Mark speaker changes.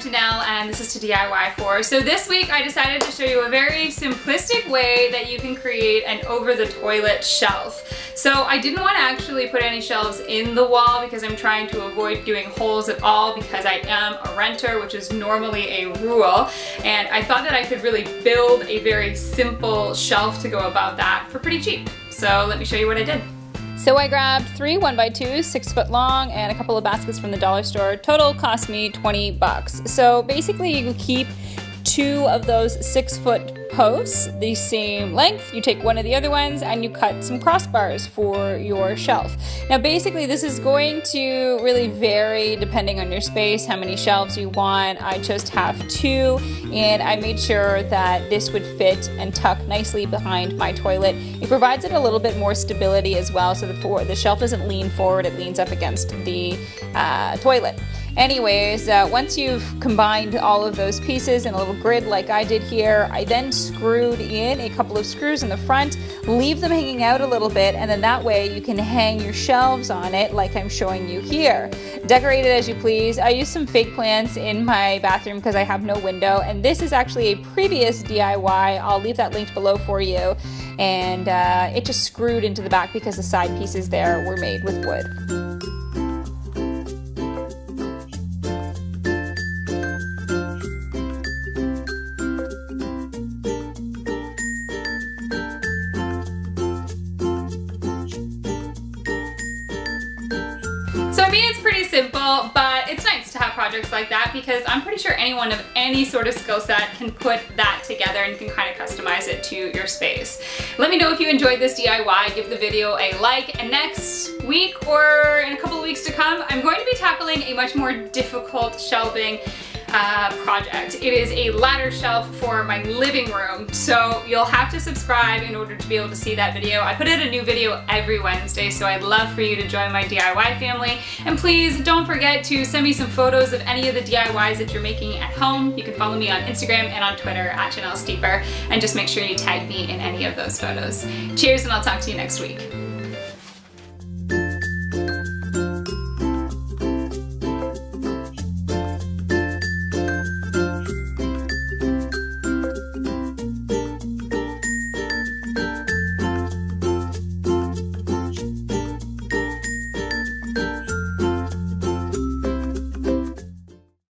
Speaker 1: Chanel and this is toDIYfor. So this week I decided to show you a very simplistic way that you can create an over the toilet shelf. So I didn't want to actually put any shelves in the wall because I'm trying to avoid doing holes at all because I am a renter, which is normally a rule. And I thought that I could really build a very simple shelf to go above that for pretty cheap. So let me show you what I did. So I grabbed 3 1x2s, 6 foot long, and a couple of baskets from the dollar store. Total cost me 20 bucks. So basically you keep 2 of those 6-foot posts the same length. You take one of the other ones and you cut some crossbars for your shelf. Now basically this is going to really vary depending on your space, how many shelves you want. I chose to have 2 and I made sure that this would fit and tuck nicely behind my toilet. It provides it a little bit more stability as well so the shelf doesn't lean forward, it leans up against the toilet. Anyways, once you've combined all of those pieces in a little grid like I did here, I then screwed in a couple of screws in the front, leave them hanging out a little bit, and then that way you can hang your shelves on it like I'm showing you here. Decorate it as you please. I used some fake plants in my bathroom because I have no window, and this is actually a previous DIY. I'll leave that linked below for you. And it just screwed into the back because the side pieces there were made with wood. So I mean, it's pretty simple, but it's nice to have projects like that because I'm pretty sure anyone of any sort of skill set can put that together and you can kind of customize it to your space. Let me know if you enjoyed this DIY, give the video a like, and next week or in a couple of weeks to come, I'm going to be tackling a much more difficult shelving project. It is a ladder shelf for my living room, so you'll have to subscribe in order to be able to see that video. I put out a new video every Wednesday, so I'd love for you to join my DIY family. And please don't forget to send me some photos of any of the DIYs that you're making at home. You can follow me on Instagram and on Twitter at toDIYfor, and just make sure you tag me in any of those photos. Cheers, and I'll talk to you next week.